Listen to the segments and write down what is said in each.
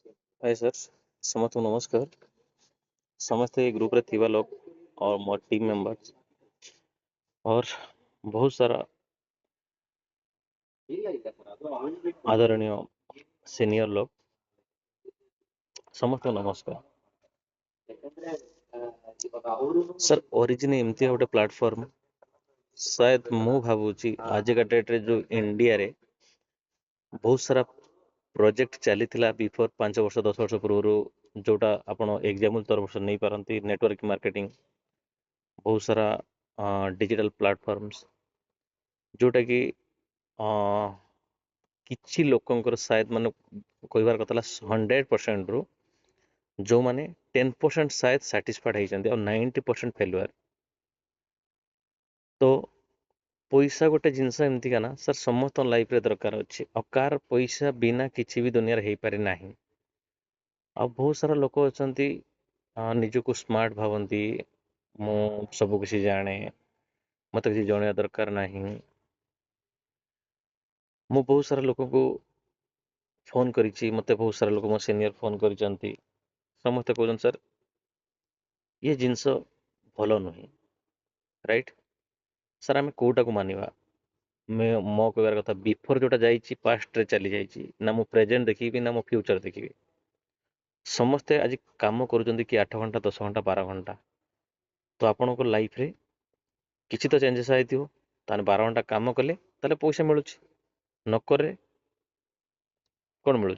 Hi sir, समस्त नमस्कार। समस्ते ग्रुप रे थिबा लोग और मोर टीम मेंबर्स और बहुत सारा आदरणीय सीनियर लोग समस्त नमस्कार। सर ओरिजिन एमती गोटे प्लेटफॉर्म शायद मु भावुची आज का डेट रे जो इंडिया रे बहुत सारा प्रोजेक्ट चली बिफोर 5 वर्ष 10 वर्ष पूर्व जोटा आपण एग्जाम्पल तरफ नहीं पारती नेटवर्क मार्केटिंग बहुत सारा डिजिटल प्लेटफॉर्म्स जोटा कि किछि लोकंकर शायद मान कहबार कथा 100% रु जो माने 10% शायद साटिस्फाइड होती और 90% फेलुआर। तो पैसा गोटे जिनस एमती का ना सर समस्त लाइफ रे दरकार अच्छे और कार पैसा बिना किसी भी दुनिया रे पारे नहीं। आ बहुत सारा लोक अच्छा निजको स्मार्ट भावती मु सब किसी जाने मत किसी जन दरकार नहीं। मु बहुत सारा लोक को फोन करी मत बहुत सारा लोक मो सीनियर फोन कर समस्ते कहते सर ये जिनस भल नुहे राइट। सर आम कौटा को मानिबा मैं मो कहबार कथा बिफोर जोटा जाइए पास्ट रे चली जाइए ना मु प्रेजेंट देखी ना मो फ्यूचर देखी। समस्ते आज काम करुँच कि 8 घंटा 10 घंटा 12 घंटा तो आपण लाइफ रे किसी तो चेंजेस आई 12 घंटा काम कले पैसा मिलूँ नक कौन मिलूँ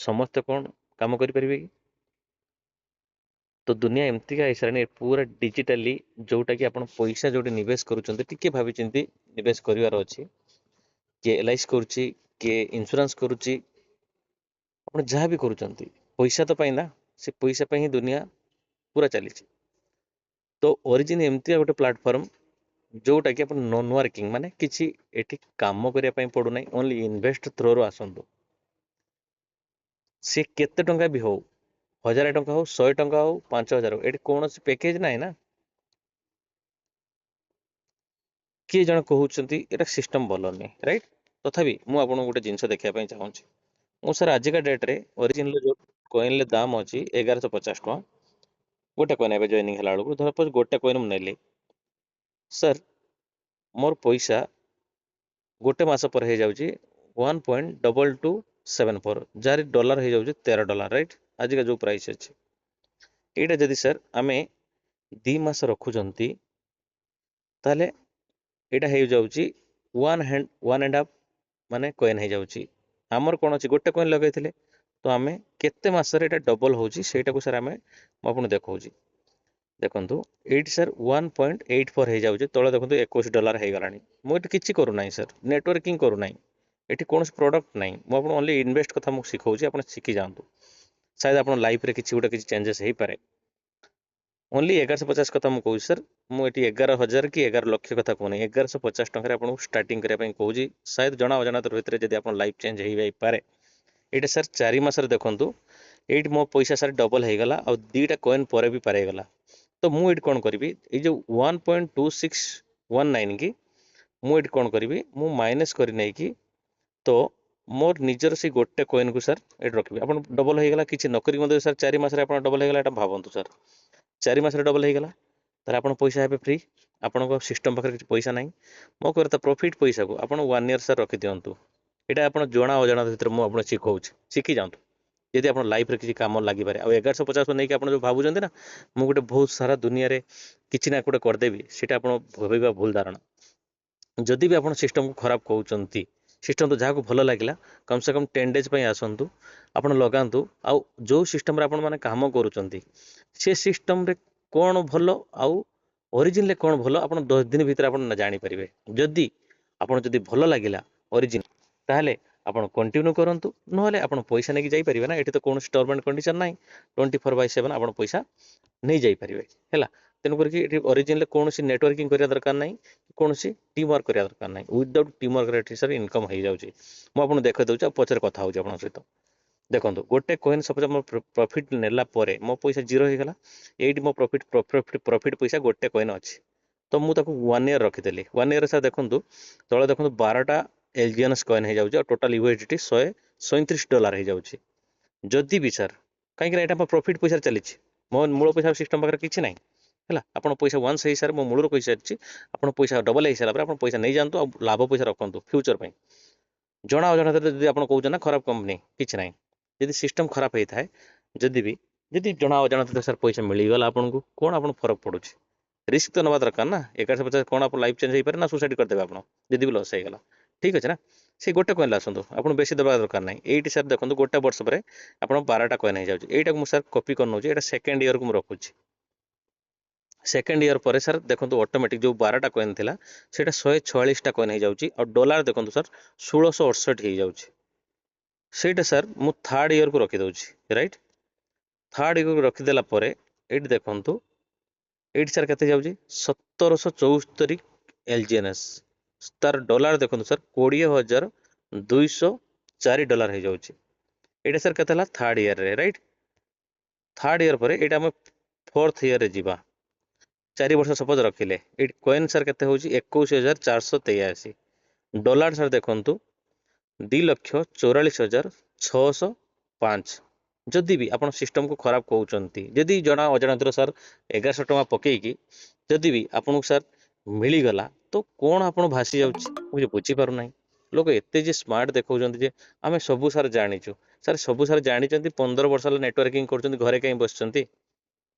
समस्ते कौन काम करें कि। तो दुनिया एमती का हिसाब पूरा डिजिटाली जोटा कि आप पैसा जो निवेश करुँचे भाई चिंती निवेश करार अच्छी किए LIC करुच्ची किए इंश्योरेंस करुच्ची आप जहाँ भी करुँच पैसा तो पाइना से पैसा ही दुनिया पूरा चली। तो ओरिजिन एमती गोटे प्लेटफॉर्म जोटा कि आप नॉन वर्किंग माने किसी एठी काम करने पड़ूना ओनली इन्वेस्ट थ्रो रू आसतु सी केते टंका भी हो 1000 टंका हो 100 टंका हो 5000 हो ये कौन पैकेज ना ना किए जन कहते ये सिस्टम भल नहीं राइट। तथापि मुझे गोटे जिनस देखा चाहूँगी मु सर आज का डेट रे ओरिजिन जो कॉइन दाम अच्छी 1150 टका गोटे कॉइन ए जॉइनिंग है बेलू धर गोटे कॉइन मुझे सर मोर पैसा गोटे मस पर हो जाऊँगी 1.2274 जार डॉलर हो जाऊँगी $13 राइट आज का जो प्राइस अच्छे यहाँ जदि सर आम 2 मास रखुंट ताले यहाँ हो जाऊँगी 1.5 माने कॉइन हो जाऊँगी आमर कौन अच्छी गोटे कॉइन लगे तो आम केते मासरे एटा डबल होची सेटा को सर आम आपको देखा देखु ये सर 1.84 हो जाऊँगी तले देखो $21 हो गला मुझे किसी करूना सर नेटवर्किंग करूना ये कौन प्रोडक्ट ना मुझे ओनली इन्वेस्ट कथा मुझे शिखाऊँ आप शिखी जातु शायद आप लाइफ रे किसी गोटे किसी चेंजेस हो पारे ओनली 1150 कथा मुझे कहूँ सर मुझे 11,000 कि 11 लक्ष कथा कहूना 1150 टकर आपको स्टार्टिंग करने कहूँ शायद जना अजाना भितर जब आप लाइफ चेंज हो पारे ये सर 4 मास देखु ये मो पैसा सर डबल हो गला और 2टा कॉइन पर भी पारेगला। तो मुझे कौन करी ये जो 1.2619 की मुझे कौन करी मु माइनस कर नहीं कि तो मोर निजर से गोटे कॉइन को सर ये रखी आप डबल हो गला कि नक सर 4 मास डबल हो गला भावतु सर 4 मास डबल हो गला तार आप पैसा हे फ्री आपण सिस्टम पाखे किसी पैसा ना मो कह प्रॉफिट पैसा को आप 1 ईयर सर रखी दिंतु यहाँ आप जना अजाना भितर मुझे शिखाऊँ शिखी जातु यदि आप लाइफ रे किसी काम लगी पारे आ 1150 नहीं कि आप जो भावुं ना मुझे गोटे बहुत सारा दुनिया रे किसी ना गोटे करदेवी सीटा आप भाव भूल धारणा जदि भी आप सिस्टम को खराब कहते सिस्टम तो जहाँ को भल लगे कम से कम 10 डेज आसतु आप लगातु आउ जो सिस्टम रे आपण माने काम करुँच से सिस्टम रे कौन भल आउ ओरिजिन कौन भल आप 10 दिन भितर आप जानीपारे जदि आप भल लगे ओरिजिन ताहले ଆପଣ कंटिन्यू करंतु नहले आपण पैसा नहीं जाई परिबे ना एठी तो कौन टर्म एंड कंडीशन नाही 24/7 आपण पैसा नहीं जाई परिबे हैला तेनु करके एठी ओरिजिनल कौन सी नेटवर्किंग करिया दरकार नाही कौन सी टीम वर्क करिया दरकार नाही विदाउट टीम वर्क रे सर इनकम हो जाउची मु आपण देखै दउची पछर कथा होउची आपण सहित देखंतु गोटे कॉइन सपोज मो प्रॉफिट नेला परे मो पैसा जीरो हो गला एठी मो प्रॉफिट पैसा गोटे कॉइन अछि तो मु ताको 1 ईयर रखिदेली 1 ईयर सर देखंतु तळे देखंतु 12टा एलजीएनएस कॉइन हो जाउची और टोटल यूएसडीटी $137 हो जाउची ଯଦି ବି ସାର୍ କାହିଁକିନା ଏଇଟା ପ୍ରଫିଟ୍ ପଇସାରେ ଚାଲିଛି, ମୋ ମୂଳ ପଇସା ସିଷ୍ଟମ୍ ପାଖରେ କିଛି ନାହିଁ ହେଲା। ଆପଣ ପଇସା ୱାନ୍ସ ହେଇସାରେ ମୋ ମୂଳରୁ କହିସାରିଛି, ଆପଣ ପଇସା ଡବଲ୍ ହେଇସାରିଲା ପରେ ଆପଣ ପଇସା ନେଇଯାଆନ୍ତୁ ଆଉ ଲାଭ ପଇସା ରଖନ୍ତୁ ଫ୍ୟୁଚର୍ ପାଇଁ। ଜଣା ଅଜଣାତରେ ଯଦି ଆପଣ କହୁଛନ୍ତି ନା ଖରାପ କମ୍ପାନୀ, କିଛି ନାହିଁ। ଯଦି ସିଷ୍ଟମ୍ ଖରାପ ହେଇଥାଏ, ଯଦି ଜଣା ଅଜଣାତରେ ସାର୍ ପଇସା ମିଳିଗଲା ଆପଣଙ୍କୁ, କ'ଣ ଆପଣ ଫରକ ପଡ଼ୁଛି? ରିସ୍କ ତ ନେବା ଦରକାର ନା। 1150 କ'ଣ ଆପଣ ଲାଇଫ୍ ଚେଞ୍ଜ ହେଇପାରେ ନା ସୁସାଇଡ୍ କରିଦେବେ ଆପଣ ଯଦି ବି ଲସ୍ ହେଇଗଲା। ଠିକ୍ ଅଛି ନା। ସେ ଗୋଟେ କଏନ୍ ଆସନ୍ତୁ, ଆପଣ ବେଶୀ ଦେବା ଦରକାର ନାହିଁ। ଏଇଠି ସାର୍ ଦେଖନ୍ତୁ ଗୋଟେ ବର୍ଷ ପରେ ଆପଣ 12ଟା କଏନ୍ ହେଇଯାଉଛି। ଏଇଟାକୁ ମୁଁ ସାର୍ କପି କରିନେଉଛି, ଏଇଟା ସେକେଣ୍ଡ ଇୟର୍କୁ ମୁଁ ରଖୁଛି। ସେକେଣ୍ଡ ଇୟର୍ ପରେ ସାର୍ ଦେଖନ୍ତୁ ଅଟୋମେଟିକ୍ ଯେଉଁ 12ଟା କଏନ୍ ଥିଲା ସେଇଟା 144ଟା କଏନ୍ ହେଇଯାଉଛି। ଆଉ ଡଲାର ଦେଖନ୍ତୁ ସାର୍ 1668 ହେଇଯାଉଛି। ସେଇଟା ସାର୍ ମୁଁ ଥାର୍ଡ଼ ଇୟର୍କୁ ରଖିଦେଉଛି, ରାଇଟ୍। ଥାର୍ଡ଼ ଇୟର୍କୁ ରଖିଦେଲା ପରେ ଏଇଠି ଦେଖନ୍ତୁ, ଏଇଠି ସାର୍ କେତେ ଯାଉଛି 1774 LGNS। ତାର ଡଲାର ଦେଖନ୍ତୁ ସାର୍ 20,204 ଡଲାର ହେଇଯାଉଛି। ଏଇଟା ସାର୍ କେତେ ହେଲା ଥାର୍ଡ଼ ଇୟର୍ରେ, ରାଇଟ୍। ଥାର୍ଡ଼ ଇୟର୍ ପରେ ଏଇଟା ଆମେ ଫୋର୍ଥ ଇୟର୍ରେ ଯିବା। 4 ବର୍ଷ ସପୋଜ ରଖିଲେ, ଏଇଠି କଏନ୍ ସାର୍ କେତେ ହେଉଛି 21,483। ଡଲାର ସାର୍ ଦେଖନ୍ତୁ 2,44,605। ଯଦି ବି ଆପଣ ସିଷ୍ଟମ୍କୁ ଖରାପ କହୁଛନ୍ତି, ଯଦି ଜଣା ଅଜଣାତରେ ସାର୍ 1100 ଟଙ୍କା ପକେଇକି ଯଦି ବି ଆପଣଙ୍କୁ ସାର୍ ମିଳିଗଲା, ତ କ'ଣ ଆପଣ ଭାସି ଯାଉଛି ମୁଁ ବୁଝିପାରୁନାହିଁ। ଲୋକ ଏତେ ଯେ ସ୍ମାର୍ଟ ଦେଖାଉଛନ୍ତି ଯେ ଆମେ ସବୁ ସାର୍ ଜାଣିଛୁ। ସାର୍ ସବୁ ସାର୍ ଜାଣିଛନ୍ତି, 15 ବର୍ଷ ହେଲା ନେଟୱାର୍କିଂ କରୁଛନ୍ତି, ଘରେ କାହିଁ ବସିଛନ୍ତି?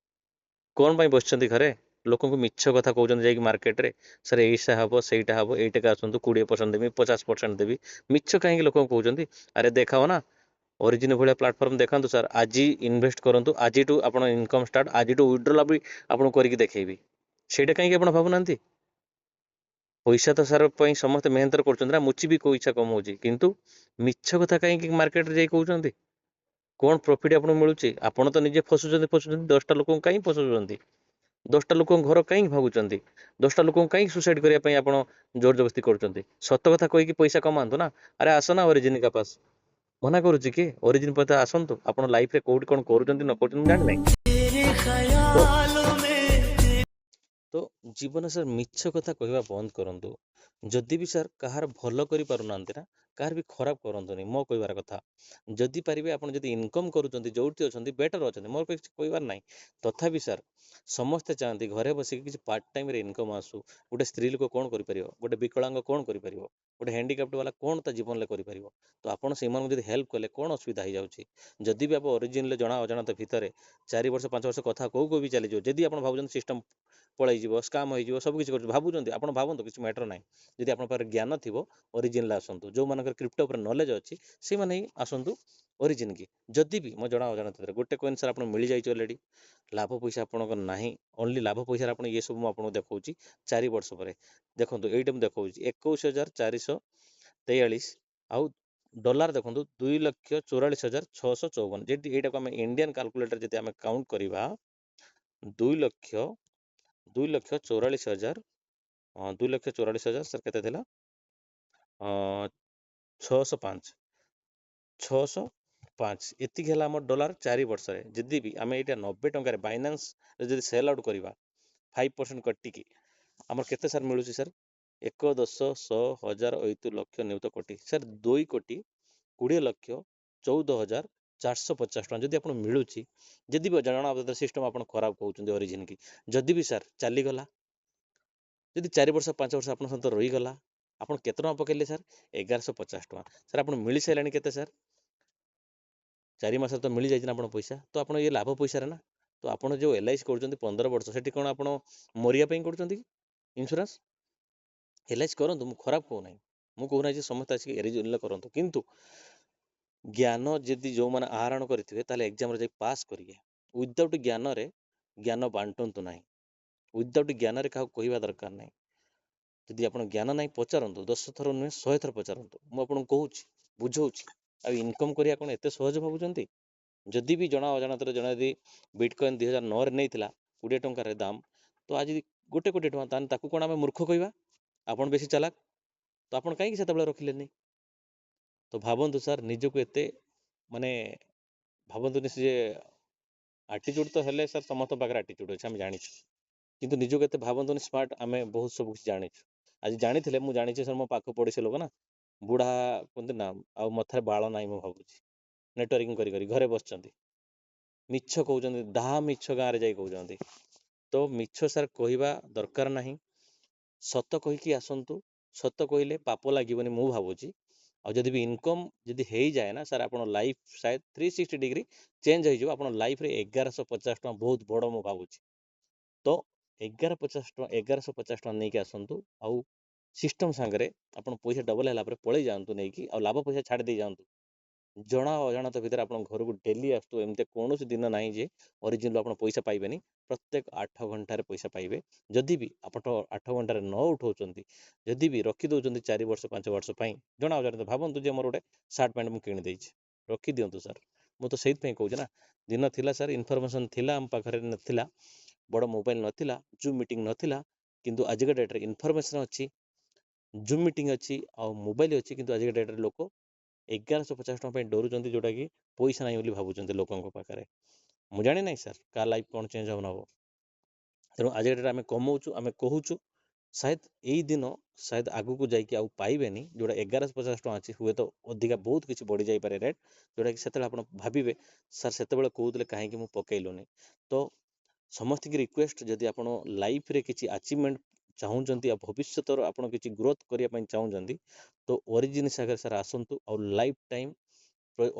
କ'ଣ ପାଇଁ ବସିଛନ୍ତି ଘରେ? ଲୋକଙ୍କୁ ମିଛ କଥା କହୁଛନ୍ତି ଯାଇକି ମାର୍କେଟରେ, ସାର୍ ଏଇଟା ହେବ ସେଇଟା ହେବ, ଏଇଟାକୁ ଆସନ୍ତୁ 20% ଦେବି 50% ଦେବି। ମିଛ କାହିଁକି ଲୋକଙ୍କୁ କହୁଛନ୍ତି? ଆରେ ଦେଖାଅ ନା, ଅରିଜିନ ଭଳିଆ ପ୍ଲାଟଫର୍ମ ଦେଖାନ୍ତୁ ସାର୍। ଆଜି ଇନଭେଷ୍ଟ କରନ୍ତୁ, ଆଜିଠୁ ଆପଣ ଇନକମ୍ ଷ୍ଟାର୍ଟ, ଆଜିଠୁ ୱିଡ୍ରଲ୍ ବି ଆପଣଙ୍କୁ କରିକି ଦେଖେଇବି। ସେଇଟା କାହିଁକି ଆପଣ ଭାବୁନାହାନ୍ତି? ପଇସା ତ ସାର୍ ପାଇଁ ସମସ୍ତେ ମେହନତ କରୁଛନ୍ତି ନା, ମୁଚି ବି ପଇସା କମଉଛି, କିନ୍ତୁ ମିଛ କଥା କାହିଁକି ମାର୍କେଟରେ ଯାଇ କହୁଛନ୍ତି? କ'ଣ ପ୍ରଫିଟ୍ ଆପଣଙ୍କୁ ମିଳୁଛି? ଆପଣ ତ ନିଜେ ଫସୁଛନ୍ତି 10ଟା ଲୋକଙ୍କୁ କାହିଁ ଫସୁଛନ୍ତି? 10ଟା ଲୋକଙ୍କ ଘର କାହିଁକି ଭାବୁଛନ୍ତି? 10ଟା ଲୋକଙ୍କୁ କାହିଁକି ସୁସାଇଡ୍ କରିବା ପାଇଁ ଆପଣ ଜୋର ଜବରଦସ୍ତି କରୁଛନ୍ତି? ସତ କଥା କହିକି ପଇସା କମାନ୍ତୁ ନା। ଆରେ ଆସ ନା ଅରିଜିନ କାପାସ। ମନା କରୁଛି କି? ଅରିଜିନ ପଇସା ଆସନ୍ତୁ, ଆପଣ ଲାଇଫରେ କୋଉଠି କ'ଣ କରୁଛନ୍ତି ନ କରୁଛନ୍ତି ମୁଁ ଜାଣିନାହିଁ। ତ ଜୀବନ ସାର୍ ମିଛ କଥା କହିବା ବନ୍ଦ କରନ୍ତୁ। ଯଦି ବି ସାର୍ କାହାର ଭଲ କରିପାରୁନାହାନ୍ତି ନା, କାହାର ବି ଖରାପ କରନ୍ତୁନି। ମୋ କହିବାର କଥା, ଯଦି ପାରିବେ ଆପଣ ଯଦି ଇନକମ୍ କରୁଛନ୍ତି, ଯେଉଁଠି ଅଛନ୍ତି ବେଟର୍ ଅଛନ୍ତି, ମୋର କିଛି କହିବାର ନାହିଁ। ତଥାପି ସାର୍ ସମସ୍ତେ ଚାହାନ୍ତି ଘରେ ବସିକି କିଛି ପାର୍ଟ ଟାଇମ୍ରେ ଇନକମ୍ ଆସୁ। ଗୋଟେ ସ୍ତ୍ରୀ ଲୋକ କ'ଣ କରିପାରିବ? ଗୋଟେ ବିକଳାଙ୍ଗ କ'ଣ କରିପାରିବ? ଗୋଟେ ହ୍ୟାଣ୍ଡିକ୍ୟାପ୍ଟ ବାଲା କ'ଣ ତା ଜୀବନରେ କରିପାରିବ? ତ ଆପଣ ସେମାନଙ୍କୁ ଯଦି ହେଲ୍ପ କଲେ କ'ଣ ଅସୁବିଧା ହେଇଯାଉଛି? ଯଦି ବି ଆପଣ ଅରିଜିନାଲି ଜଣା ଅଜଣାତ ଭିତରେ 4 ବର୍ଷ 5 ବର୍ଷ କଥା କୋଉ ବି ଚାଲିଯିବ, ଯଦି ଆପଣ ଭାବୁଛନ୍ତି ସିଷ୍ଟମ୍ ପଳେଇଯିବ, ସ୍କାମ୍ ହେଇଯିବ, ସବୁ କିଛି କରୁଛନ୍ତି ଭାବୁଛନ୍ତି, ଆପଣ ଭାବନ୍ତୁ, କିଛି ମ୍ୟାଟର ନାହିଁ। ଯଦି ଆପଣଙ୍କ ପାଖରେ ଜ୍ଞାନ ଥିବ, ଅରିଜିନାଲ ଆସନ୍ତୁ। ଯେଉଁମାନଙ୍କର କ୍ରିପ୍ଟୋ ଉପରେ ନଲେଜ ଅଛି ସେଇମାନେ ହିଁ ଆସନ୍ତୁ ଅରିଜିନ କି। ଯଦି ବି ମୋ ଜଣା ଅଜଣାତରେ ଗୋଟେ କଏନ୍ ସାର୍ ଆପଣ ମିଳିଯାଇଛି ଅଲରେଡ଼ି, ଲାଭ ପଇସା ଆପଣଙ୍କର ନାହିଁ, ଅନଲି ଲାଭ ପଇସାରେ ଆପଣ ଇଏ ସବୁ ମୁଁ ଆପଣଙ୍କୁ ଦେଖାଉଛି 4 ବର୍ଷ ପରେ। ଦେଖନ୍ତୁ ଏଇଟା ମୁଁ ଦେଖାଉଛି 21,443। ଆଉ ଡଲାର ଦେଖନ୍ତୁ 2,44,654। ଯଦି ଏଇଟାକୁ ଆମେ ଇଣ୍ଡିଆନ୍ କାଲକୁଲେଟର ଯଦି ଆମେ କାଉଣ୍ଟ କରିବା, 2,44,000 2,44,000 ସାର୍ କେତେ ଥିଲା? 605 605 ଏତିକି ହେଲା ଆମର ଡଲାର 4 ବର୍ଷରେ। ଯଦି ବି ଆମେ ଏଇଟା 90 ଟଙ୍କାରେ ବାଇନାନ୍ସରେ ଯଦି ସେଲ୍ ଆଉଟ୍ କରିବା 5% କଟିକି, ଆମର କେତେ ସାର୍ ମିଳୁଛି ସାର୍? 1,10,100,000 ନିୟୁତ କୋଟି ସାର୍, 2,20,14,14,450 ଟଙ୍କା ଯଦି ଆପଣ ମିଳୁଛି। ଯଦି ବି ଜଣା ସିଷ୍ଟମ୍ ଆପଣ ଖରାପ କହୁଛନ୍ତି ଅରିଜିନ କି, ଯଦି ବି ସାର୍ ଚାଲିଗଲା, ଯଦି 4 ବର୍ଷ 5 ବର୍ଷ ଆପଣଙ୍କ ସହିତ ରହିଗଲା, ଆପଣ କେତେ ଟଙ୍କା ପକେଇଲେ ସାର୍? 1,150 ଟଙ୍କା। ସାର୍ ଆପଣ ମିଳିସାରିଲାଣି କେତେ ସାର୍? 4 ମାସରେ ତ ମିଳିଯାଇଛି ନା ଆପଣ ପଇସା, ତ ଆପଣ ଇଏ ଲାଭ ପଇସାରେ ନା। ତ ଆପଣ ଯେଉଁ LIC କରୁଛନ୍ତି 15 ବର୍ଷ, ସେଠି କ'ଣ ଆପଣ ମରିବା ପାଇଁ କରୁଛନ୍ତି କି ଇନ୍ସୁରାନ୍ସ? LIC କରନ୍ତୁ, ମୁଁ ଖରାପ କହୁନାହିଁ। ମୁଁ କହୁନାହିଁ ଯେ ସମସ୍ତେ ଆସିକି ଏରିଜିନାଲ କରନ୍ତୁ, କିନ୍ତୁ ଜ୍ଞାନ ଯଦି ଯେଉଁମାନେ ଆହରଣ କରିଥିବେ ତାହେଲେ ଏକ୍ଜାମରେ ଯାଇ ପାସ୍ କରିବେ। ୱିଦାଉଟ୍ ଜ୍ଞାନରେ ଜ୍ଞାନ ବାଣ୍ଟନ୍ତୁ ନାହିଁ। ୱିଦାଉଟ୍ ଜ୍ଞାନରେ କାହାକୁ କହିବା ଦରକାର ନାହିଁ। ଯଦି ଆପଣ ଜ୍ଞାନ ନାହିଁ ପଚାରନ୍ତୁ, 10 ଥର ନୁହେଁ 100 ଥର ପଚାରନ୍ତୁ। ମୁଁ ଆପଣଙ୍କୁ କହୁଛି, ବୁଝଉଛି। ଆଉ ଇନକମ୍ କରିବା କ'ଣ ଏତେ ସହଜ ଭାବୁଛନ୍ତି? ଯଦି ବି ଜଣା ଅଜଣାତରେ ଜଣେ ଯଦି ବିଟକଏନ୍ 2009ରେ ନେଇଥିଲା 20 ଟଙ୍କାରେ ଦାମ, ତ ଆଜି 1 କୋଟି ଟଙ୍କା, ତାହେଲେ ତାକୁ କ'ଣ ଆମେ ମୂର୍ଖ କହିବା? ଆପଣ ବେଶୀ ଚାଲାକ, ତ ଆପଣ କାହିଁକି ସେତେବେଳେ ରଖିଲେନି? ତ ଭାବନ୍ତୁ ସାର୍, ନିଜକୁ ଏତେ ମାନେ ଭାବନ୍ତୁନି। ସେ ଆଟିଚ୍ୟୁଡ଼ ତ ହେଲେ ସାର୍ ସମସ୍ତଙ୍କ ପାଖରେ ଆଟିଚ୍ୟୁଡ଼ ଅଛି, ଆମେ ଜାଣିଛୁ, କିନ୍ତୁ ନିଜକୁ ଏତେ ଭାବନ୍ତୁନି ସ୍ମାର୍ଟ। ଆମେ ବହୁତ ସବୁ କିଛି ଜାଣିଛୁ। ଆଜି ଜାଣିଥିଲେ, ମୁଁ ଜାଣିଛି ସାର୍, ମୋ ପାଖ ପଡ଼ିଶୀ ଲୋକ ନା, ବୁଢ଼ା କୁହନ୍ତି ନା, ଆଉ ମଥାରେ ବାଳ ନାହିଁ ମୁଁ ଭାବୁଛି। ନେଟୱାର୍କିଂ କରି କରି ଘରେ ବସିଛନ୍ତି, ମିଛ କହୁଛନ୍ତି, ଦାହା ମିଛ ଗାଁରେ ଯାଇ କହୁଛନ୍ତି। ତ ମିଛ ସାର୍ କହିବା ଦରକାର ନାହିଁ, ସତ କହିକି ଆସନ୍ତୁ। ସତ କହିଲେ ପାପ ଲାଗିବନି ମୁଁ ଭାବୁଛି। ଆଉ ଯଦି ବି ଇନକମ୍ ଯଦି ହେଇଯାଏ ନା ସାର୍, ଆପଣ ଲାଇଫ୍ ସାୟଦ 360 ଡିଗ୍ରୀ ଚେଞ୍ଜ ହେଇଯିବ। ଆପଣ ଲାଇଫ୍ରେ 1150 ଟଙ୍କା ବହୁତ ବଡ଼ ମୁଁ ଭାବୁଛି। ତ 1150 ଟଙ୍କା ନେଇକି ଆସନ୍ତୁ, ଆଉ ସିଷ୍ଟମ୍ ସାଙ୍ଗରେ ଆପଣ ପଇସା ଡବଲ୍ ହେଲା ପରେ ପଳେଇ ଯାଆନ୍ତୁ ନେଇକି, ଆଉ ଲାଭ ପଇସା ଛାଡ଼ି ଦେଇ ଯାଆନ୍ତୁ। ଜଣା ଅଜାଣତ ଭିତରେ ଆପଣଙ୍କ ଘରକୁ ଡେଲି ଆସୁଥିବ, ଏମିତି କୌଣସି ଦିନ ନାହିଁ ଯେ ଅରିଜିନାଲ ଆପଣ ପଇସା ପାଇବେନି। ପ୍ରତ୍ୟେକ 8 ଘଣ୍ଟାରେ ପଇସା ପାଇବେ। ଯଦି ବି ଆପଣ 8 ଘଣ୍ଟାରେ ନ ଉଠଉଛନ୍ତି, ଯଦି ବି ରଖିଦେଉଛନ୍ତି 4 ବର୍ଷ 5 ବର୍ଷ ପାଇଁ, ଜଣା ଅଜାଣତ ଭାବନ୍ତୁ ଯେ ମୋର ଗୋଟେ ସାର୍ଟ ପ୍ୟାଣ୍ଟ ମୁଁ କିଣିଦେଇଛି, ରଖିଦିଅନ୍ତୁ ସାର୍। ମୁଁ ତ ସେଇଥିପାଇଁ କହୁଛି ନା, ଦିନ ଥିଲା ସାର୍, ଇନଫର୍ମେସନ୍ ଥିଲା ଆମ ପାଖରେ, ନଥିଲା ବଡ଼ ମୋବାଇଲ, ନଥିଲା ଜୁମ୍ ମିଟିଂ ନଥିଲା, କିନ୍ତୁ ଆଜିକା ଡେଟ୍ରେ ଇନଫର୍ମେସନ୍ ଅଛି, ଜୁମ୍ ମିଟିଂ ଅଛି, ଆଉ ମୋବାଇଲ ଅଛି, କିନ୍ତୁ ଆଜିକା ଡେଟ୍ରେ ଲୋକ 1150 ଟଙ୍କା ପାଇଁ ଡରୁଛନ୍ତି, ଯେଉଁଟାକି ପଇସା ନାହିଁ ବୋଲି ଭାବୁଛନ୍ତି ଲୋକଙ୍କ ପାଖରେ। ମୁଁ ଜାଣି ନାହିଁ ସାର୍ କାହା ଲାଇଫ୍ କ'ଣ ଚେଞ୍ଜ ହେବ ନ ହେବ। ତେଣୁ ଆଜିକା ଡେଟ୍ରେ ଆମେ କମଉଛୁ, ଆମେ କହୁଛୁ, ସାୟଦ ଏଇ ଦିନ ସାୟଦ ଆଗକୁ ଯାଇକି ଆଉ ପାଇବେନି। ଯେଉଁଟା 1150 ଟଙ୍କା ଅଛି, ହୁଏତ ଅଧିକା ବହୁତ କିଛି ବଢ଼ିଯାଇପାରେ ରେଟ୍, ଯେଉଁଟାକି ସେତେବେଳେ ଆପଣ ଭାବିବେ ସାର୍ ସେତେବେଳେ କହୁଥିଲେ କାହିଁକି ମୁଁ ପକେଇଲୁନି। ତ ସମସ୍ତଙ୍କୁ ରିକ୍ୱେଷ୍ଟ, ଯଦି ଆପଣ ଲାଇଫ୍ରେ କିଛି ଆଚିଭମେଣ୍ଟ ଚାହୁଁଛନ୍ତି, ଆଉ ଭବିଷ୍ୟତର ଆପଣ କିଛି ଗ୍ରୋଥ୍ କରିବା ପାଇଁ ଚାହୁଁଛନ୍ତି, ତ ଅରିଜିନ୍ ସାଙ୍ଗରେ ସାର୍ ଆସନ୍ତୁ। ଆଉ ଲାଇଫ୍ ଟାଇମ୍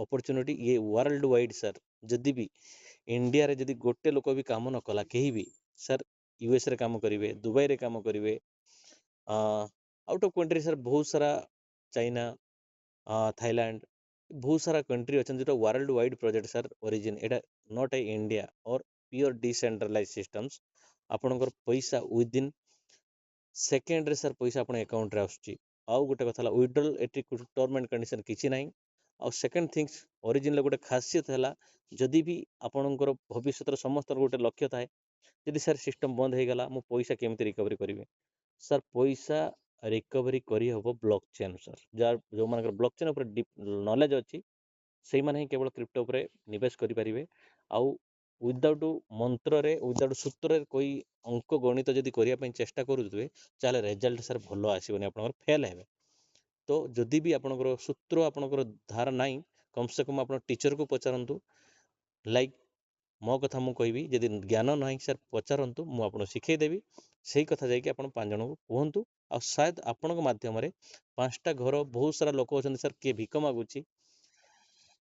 ଅପରଚ୍ୟୁନିଟି, ଇଏ ୱାର୍ଲଡ ୱାଇଡ୍ ସାର୍। ଯଦି ବି ଇଣ୍ଡିଆରେ ଯଦି ଗୋଟେ ଲୋକ ବି କାମ ନ କଲା, କେହି ବି ସାର୍ ୟୁଏସ୍ରେ କାମ କରିବେ, ଦୁବାଇରେ କାମ କରିବେ, ଆଉଟ୍ ଅଫ୍ କଣ୍ଟ୍ରି ସାର୍ ବହୁତ ସାରା, ଚାଇନା, ଥାଇଲାଣ୍ଡ, ବହୁତ ସାରା କଣ୍ଟ୍ରି ଅଛନ୍ତି ଯେଉଁଟା world wide project sir origin. ଏଇଟା not a India or pure decentralize systems. ଆପଣଙ୍କର ପଇସା ୱିଦିନ୍ ସେକେଣ୍ଡରେ ସାର୍ ପଇସା ଆପଣ ଆକାଉଣ୍ଟରେ ଆସୁଛି। ଆଉ ଗୋଟେ କଥା ହେଲା, ୱିଡ୍ରଲ୍ ଏଠି ଟର୍ମ ଆଣ୍ଡ କଣ୍ଡିସନ୍ କିଛି ନାହିଁ। ଆଉ ସେକେଣ୍ଡ ଥିଙ୍ଗସ୍, ଅରିଜିନାଲ ଗୋଟେ ଖାସିୟତ ହେଲା, ଯଦି ବି ଆପଣଙ୍କର ଭବିଷ୍ୟତର ସମସ୍ତଙ୍କର ଗୋଟେ ଲକ୍ଷ୍ୟ ଥାଏ, ଯଦି ସାର୍ ସିଷ୍ଟମ୍ ବନ୍ଦ ହେଇଗଲା, ମୁଁ ପଇସା କେମିତି ରିକଭରି କରିବି? ସାର୍ ପଇସା ରିକଭରି କରିହେବ ବ୍ଲକ୍ ଚେନ୍ ସାର୍। ଯେଉଁମାନଙ୍କର ବ୍ଲକ୍ ଚେନ୍ ଉପରେ ନଲେଜ୍ ଅଛି, ସେଇମାନେ ହିଁ କେବଳ କ୍ରିପ୍ଟୋ ଉପରେ ନିବେଶ କରିପାରିବେ। ଆଉ ୱିଦାଉଟ୍ ମନ୍ତ୍ରରେ, ୱିଦାଉଟ୍ ସୂତ୍ରରେ କହି ଅଙ୍କ ଗଣିତ ଯଦି କରିବା ପାଇଁ ଚେଷ୍ଟା କରୁଥିବେ, ତାହେଲେ ରେଜଲ୍ଟ ସାର୍ ଭଲ ଆସିବନି, ଆପଣଙ୍କର ଫେଲ୍ ହେବେ। ତ ଯଦି ବି ଆପଣଙ୍କର ସୂତ୍ର, ଆପଣଙ୍କର ଧାର ନାହିଁ, କମ୍ ସେ କମ୍ ଆପଣ ଟିଚର୍କୁ ପଚାରନ୍ତୁ। ଲାଇକ୍ ମୋ କଥା ମୁଁ କହିବି, ଯଦି ଜ୍ଞାନ ନାହିଁ ସାର୍ ପଚାରନ୍ତୁ, ମୁଁ ଆପଣଙ୍କୁ ଶିଖେଇଦେବି। ସେଇ କଥା ଯାଇକି ଆପଣ 5 ଜଣଙ୍କୁ କୁହନ୍ତୁ। ଆଉ ସାୟଦ ଆପଣଙ୍କ ମାଧ୍ୟମରେ 5ଟା ଘର, ବହୁତ ସାରା ଲୋକ ଅଛନ୍ତି ସାର୍, କିଏ ଭିକ ମାଗୁଛି,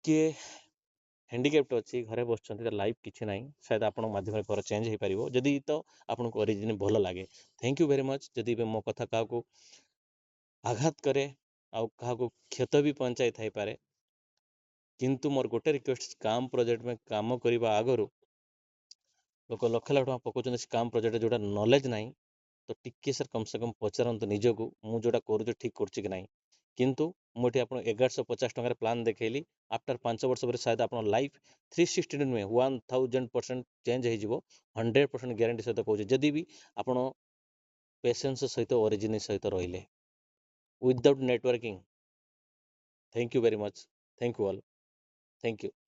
କିଏ ହ୍ୟାଣ୍ଡିକ୍ୟାପ୍ଟ ଅଛି, ଘରେ ବସୁଛନ୍ତି, ତାର ଲାଇଫ୍ କିଛି ନାହିଁ। ସାୟଦ ଆପଣଙ୍କ ମାଧ୍ୟମରେ ଘର ଚେଞ୍ଜ ହେଇପାରିବ, ଯଦି ତ ଆପଣଙ୍କୁ ଅରିଜିନ୍ ଭଲ ଲାଗେ। Thank you very much. ଯଦି ବି ମୋ କଥା କାହାକୁ ଆଘାତ କରେ, ଆଉ କାହାକୁ କ୍ଷତ ବି ପହଞ୍ଚାଇ ଥାଇପାରେ, କିନ୍ତୁ ମୋର ଗୋଟେ ରିକ୍ୱେଷ୍ଟ, ସ୍କାମ୍ ପ୍ରୋଜେକ୍ଟ ପାଇଁ କାମ କରିବା ଆଗରୁ ଲୋକ ଲକ୍ଷ ଲକ୍ଷ ଟଙ୍କା ପକାଉଛନ୍ତି ସ୍କାମ୍ ପ୍ରୋଜେକ୍ଟ, ଯେଉଁଟା ନଲେଜ୍ ନାହିଁ। ତ ଟିକେ ସାର୍ କମ୍ ସେ କମ୍ ପଚାରନ୍ତୁ ନିଜକୁ, ମୁଁ ଯେଉଁଟା କରୁଛି ଠିକ୍ କରୁଛି କି ନାହିଁ। କିନ୍ତୁ ମୁଁ ଏଠି ଆପଣ 1150 ଟଙ୍କାରେ ପ୍ଲାନ୍ ଦେଖେଇଲି, ଆଫ୍ଟର 5 ବର୍ଷ ପରେ ସାୟଦ ଆପଣ ଲାଇଫ୍ 360 ନୁହେଁ 1000% ଚେଞ୍ଜ ହେଇଯିବ। 100% ଗ୍ୟାରେଣ୍ଟି ସହିତ କହୁଛି, ଯଦି ବି ଆପଣ ପେସେନ୍ସ ସହିତ, ଅରିଜିନ୍ ସହିତ ରହିଲେ, without networking. Thank you very much. Thank you all. Thank you.